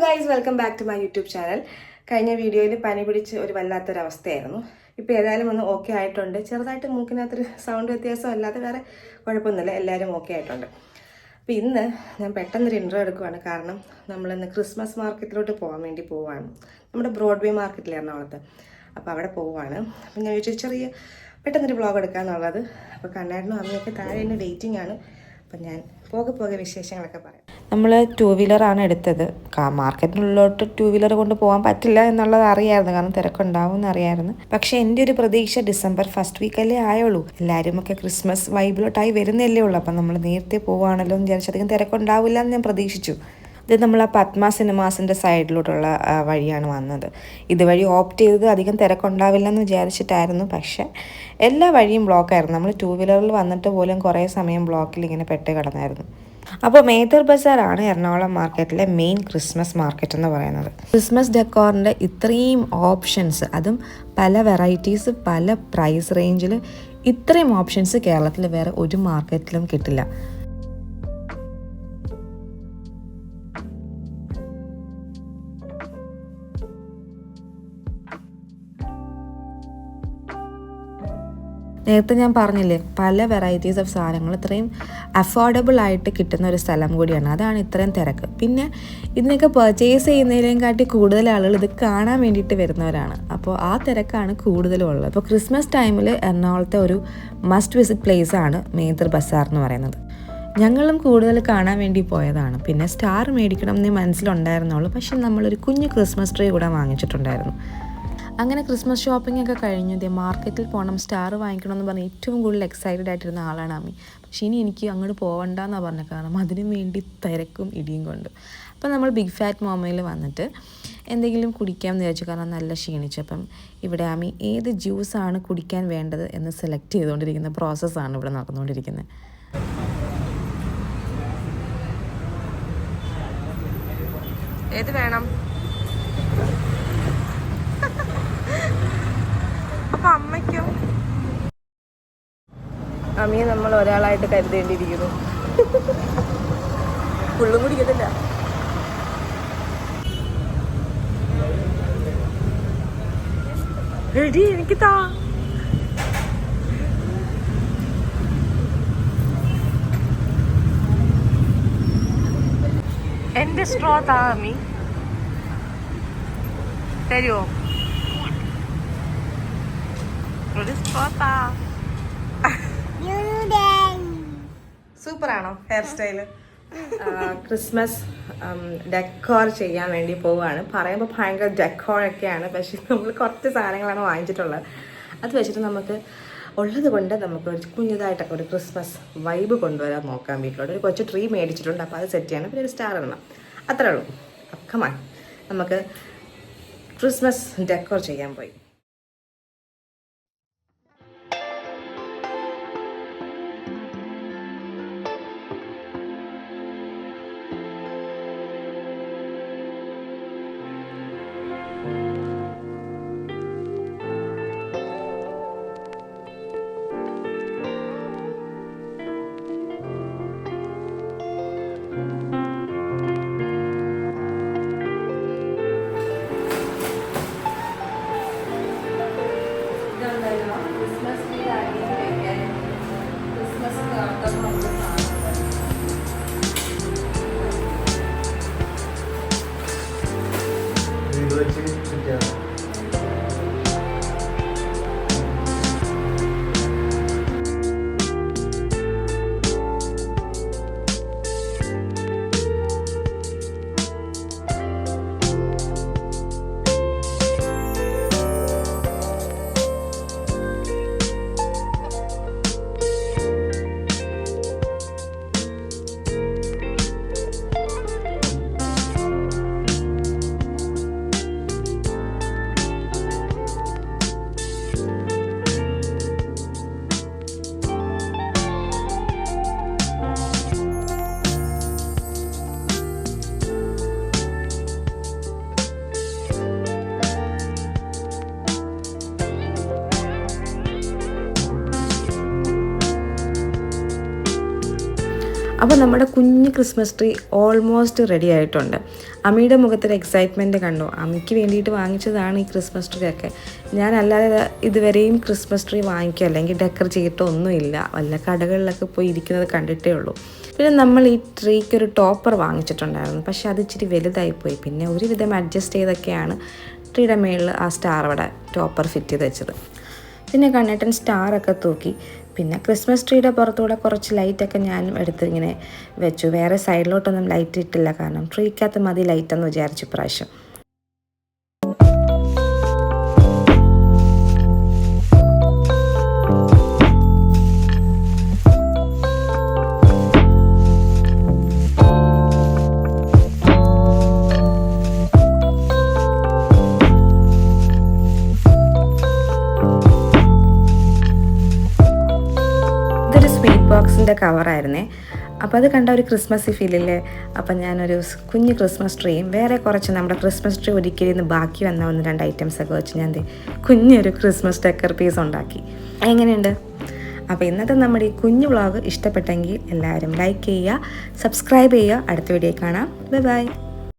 Guys, welcome back to my YouTube channel. കഴിഞ്ഞ വീഡിയോയിൽ പനി പിടിച്ച് ഒരു വല്ലാത്തൊരവസ്ഥയായിരുന്നു. ഇപ്പോൾ ഏതായാലും ഒന്ന് ഓക്കെ ആയിട്ടുണ്ട്. ചെറുതായിട്ട് മൂക്കിനകത്തൊരു സൗണ്ട് വ്യത്യാസം അല്ലാതെ വേറെ കുഴപ്പമൊന്നുമില്ല, എല്ലാവരും ഓക്കെ ആയിട്ടുണ്ട്. അപ്പോൾ ഇന്ന് ഞാൻ പെട്ടെന്നൊരു ഇൻട്രോ എടുക്കുവാണ്. കാരണം നമ്മളിന്ന് ക്രിസ്മസ് മാർക്കറ്റിലോട്ട് പോകാൻ വേണ്ടി പോവുകയാണ്. നമ്മുടെ ബ്രോഡ്വേ മാർക്കറ്റിൽ എറണാകുളത്ത്. അപ്പോൾ അവിടെ പോവുകയാണ്. അപ്പോൾ ഞാൻ ചോദിച്ചു ചെറിയ പെട്ടെന്നൊരു വ്ളോഗ് എടുക്കാമെന്നുള്ളത്. അപ്പോൾ കണ്ണാടിനും അമ്മയൊക്കെ താഴെ തന്നെ വെയിറ്റിംഗ് ആണ്. അപ്പം ഞാൻ പോകെ വിശേഷങ്ങളൊക്കെ പറയാം. നമ്മൾ 2 വീലറാണ് എടുത്തത്. മാർക്കറ്റിനുള്ളിലോട്ട് 2 വീലർ കൊണ്ട് പോകാൻ പറ്റില്ല എന്നുള്ളത് അറിയാമായിരുന്നു, കാരണം തിരക്കുണ്ടാവും എന്നറിയാമായിരുന്നു. പക്ഷേ എൻ്റെ ഒരു പ്രതീക്ഷ ഡിസംബർ ഫസ്റ്റ് വീക്കല്ലേ ആയുള്ളൂ, എല്ലാവരും ഒക്കെ ക്രിസ്മസ് വൈബിലോട്ടായി വരുന്നല്ലേ ഉള്ളൂ. അപ്പം നമ്മൾ നേരത്തെ പോവുകയാണല്ലോ എന്ന് വിചാരിച്ചധികം തിരക്കുണ്ടാവില്ല എന്ന് ഞാൻ പ്രതീക്ഷിച്ചു. ഇത് നമ്മൾ ആ പത്മ സിനിമാസിൻ്റെ സൈഡിലോട്ടുള്ള വഴിയാണ് വന്നത്. ഇതുവഴി ഓപ്റ്റ് ചെയ്തത് അധികം തിരക്കുണ്ടാവില്ലെന്ന് വിചാരിച്ചിട്ടായിരുന്നു. പക്ഷേ എല്ലാ വഴിയും ബ്ലോക്കായിരുന്നു. നമ്മൾ 2 വീലറിൽ വന്നിട്ട് പോലും കുറേ സമയം ബ്ലോക്കിൽ ഇങ്ങനെ പെട്ട് കിടന്നായിരുന്നു. അപ്പോൾ മേത്തർ ബസാറാണ് എറണാകുളം മാർക്കറ്റിലെ മെയിൻ ക്രിസ്മസ് മാർക്കറ്റ് എന്ന് പറയുന്നത്. ക്രിസ്മസ് ഡെക്കോറിൻ്റെ ഇത്രയും ഓപ്ഷൻസ്, അതും പല വെറൈറ്റീസ്, പല പ്രൈസ് റേഞ്ചിൽ, ഇത്രയും ഓപ്ഷൻസ് കേരളത്തിൽ വേറെ ഒരു മാർക്കറ്റിലും കിട്ടില്ല. നേരത്തെ ഞാൻ പറഞ്ഞില്ലേ, പല വെറൈറ്റീസ് ഓഫ് സാധനങ്ങൾ ഇത്രയും അഫോർഡബിൾ ആയിട്ട് കിട്ടുന്ന ഒരു സ്ഥലം കൂടിയാണ്. അതാണ് ഇത്രയും തിരക്ക്. പിന്നെ ഇതിനൊക്കെ പർച്ചേസ് ചെയ്യുന്നതിനേയും കാട്ടി കൂടുതൽ ആളുകൾ ഇത് കാണാൻ വേണ്ടിയിട്ട് വരുന്നവരാണ്. അപ്പോൾ ആ തിരക്കാണ് കൂടുതലും ഉള്ളത്. അപ്പോൾ ക്രിസ്മസ് ടൈമിൽ എറണാകുളത്തെ ഒരു മസ്റ്റ് വിസിറ്റ് പ്ലേസ് ആണ് മേത്തർ ബസാർ എന്ന് പറയുന്നത്. ഞങ്ങളും കൂടുതൽ കാണാൻ വേണ്ടി പോയതാണ്. പിന്നെ സ്റ്റാർ മേടിക്കണം എന്നേ മനസ്സിലുണ്ടായിരുന്നുള്ളൂ. പക്ഷെ നമ്മളൊരു കുഞ്ഞു ക്രിസ്മസ് ട്രീ കൂടെ വാങ്ങിച്ചിട്ടുണ്ടായിരുന്നു. അങ്ങനെ ക്രിസ്മസ് ഷോപ്പിംഗ് ഒക്കെ കഴിഞ്ഞു. മാർക്കറ്റിൽ പോകണം, സ്റ്റാർ വാങ്ങിക്കണം എന്ന് പറഞ്ഞ് ഏറ്റവും കൂടുതൽ എക്സൈറ്റഡ് ആയിട്ടിരുന്ന ആളാണ് അമ്മി. പക്ഷേ ഇനി എനിക്ക് അങ്ങോട്ട് പോകണ്ടെന്നാണ് പറഞ്ഞത്, കാരണം അതിനു വേണ്ടി തിരക്കും ഇടിയും കൊണ്ട്. അപ്പോൾ നമ്മൾ ബിഗ് ഫാറ്റ് മോമയിൽ വന്നിട്ട് എന്തെങ്കിലും കുടിക്കാമെന്ന് വിചാരിച്ചു, കാരണം നല്ല ക്ഷീണിച്ചു. അപ്പം ഇവിടെ അമ്മി ഏത് ജ്യൂസാണ് കുടിക്കാൻ വേണ്ടത് എന്ന് സെലക്ട് ചെയ്തുകൊണ്ടിരിക്കുന്ന പ്രോസസ്സാണ് ഇവിടെ നടന്നുകൊണ്ടിരിക്കുന്നത്. ഏത് വേണം? അപ്പൊ അമ്മയ്ക്കോ? അമ്മയെ നമ്മൾ ഒരാളായിട്ട് കരുതേണ്ടിയിരിക്കുന്നു. ഫുള്ളും കുടിക്കത്തില്ല. റെഡി, എനിക്ക് താ. എന്റെ സ്ട്രോ താ അമ്മി, തരുമോ? സൂപ്പറാണോ ഹെയർ സ്റ്റൈല്? ക്രിസ്മസ് ഡെക്കോർ ചെയ്യാൻ വേണ്ടി പോവുകയാണ്. പറയുമ്പോൾ ഭയങ്കര ഡെക്കോറൊക്കെയാണ്, പക്ഷേ നമ്മൾ കുറച്ച് സാധനങ്ങളാണ് വാങ്ങിച്ചിട്ടുള്ളത്. അത് വെച്ചിട്ട് നമുക്ക് ഉള്ളത് കൊണ്ട് നമുക്ക് ഒരു കുഞ്ഞതായിട്ടൊക്കെ ഒരു ക്രിസ്മസ് വൈബ് കൊണ്ടുവരാൻ നോക്കാം. വീട്ടിലോട്ട് ഒരു കൊച്ചു ട്രീ മേടിച്ചിട്ടുണ്ട്, അപ്പോൾ അത് സെറ്റ് ചെയ്യണം. പിന്നെ ഒരു സ്റ്റാർ ഇടണം, അത്രേ ഉള്ളൂ. കമാൻ, നമുക്ക് ക്രിസ്മസ് ഡെക്കോർ ചെയ്യാൻ പോയി. അപ്പോൾ നമ്മുടെ കുഞ്ഞ് ക്രിസ്മസ് ട്രീ ഓൾമോസ്റ്റ് റെഡി ആയിട്ടുണ്ട്. അമ്മിയുടെ മുഖത്തൊരു എക്സൈറ്റ്മെൻറ്റ് കണ്ടു. അമ്മിക്ക് വേണ്ടിയിട്ട് വാങ്ങിച്ചതാണ് ഈ ക്രിസ്മസ് ട്രീ ഒക്കെ. ഞാൻ അല്ലാതെ ഇതുവരെയും ക്രിസ്മസ് ട്രീ വാങ്ങിക്കുക അല്ലെങ്കിൽ ഡെക്കർ ചെയ്തിട്ടോ ഒന്നുമില്ല. വല്ല കടകളിലൊക്കെ പോയി ഇരിക്കുന്നത് കണ്ടിട്ടേ ഉള്ളൂ. പിന്നെ നമ്മൾ ഈ ട്രീക്ക് ഒരു ടോപ്പർ വാങ്ങിച്ചിട്ടുണ്ടായിരുന്നു. പക്ഷേ അത് ഇച്ചിരി വലുതായിപ്പോയി. പിന്നെ ഒരുവിധം അഡ്ജസ്റ്റ് ചെയ്തൊക്കെയാണ് ട്രീയുടെ മേളിൽ ആ സ്റ്റാർ അവിടെ ടോപ്പർ ഫിറ്റ് ചെയ്ത് വെച്ചത്. പിന്നെ കണ്ണേട്ടൻ സ്റ്റാറൊക്കെ തൂക്കി. പിന്നെ ക്രിസ്മസ് ട്രീയുടെ പുറത്തൂടെ കുറച്ച് ലൈറ്റൊക്കെ ഞാനും എടുത്ത് ഇങ്ങനെ വെച്ചു. വേറെ സൈഡിലോട്ടൊന്നും ലൈറ്റ് ഇട്ടില്ല, കാരണം ട്രീക്കകത്ത് മതി ലൈറ്റെന്ന് വിചാരിച്ചു പ്രാവശ്യം. ബോക്സിൻ്റെ കവറായിരുന്നേ. അപ്പോൾ അത് കണ്ട ഒരു ക്രിസ്മസ് ഫീലില്ലേ. അപ്പം ഞാനൊരു കുഞ്ഞ് ക്രിസ്മസ് ട്രീയും വേറെ കുറച്ച് നമ്മുടെ ക്രിസ്മസ് ട്രീ ഒരിക്കലും ഇന്ന് ബാക്കി വന്ന 1-2 ഐറ്റംസൊക്കെ വെച്ച് ഞാൻ കുഞ്ഞൊരു ക്രിസ്മസ് ഡെക്കർ പീസ് ഉണ്ടാക്കി. എങ്ങനെയുണ്ട്? അപ്പോൾ ഇന്നത്തെ നമ്മുടെ ഈ കുഞ്ഞു വ്ളോഗ് ഇഷ്ടപ്പെട്ടെങ്കിൽ എല്ലാവരും ലൈക്ക് ചെയ്യുക, സബ്സ്ക്രൈബ് ചെയ്യുക. അടുത്ത വീഡിയോ കാണാം. Bye bye.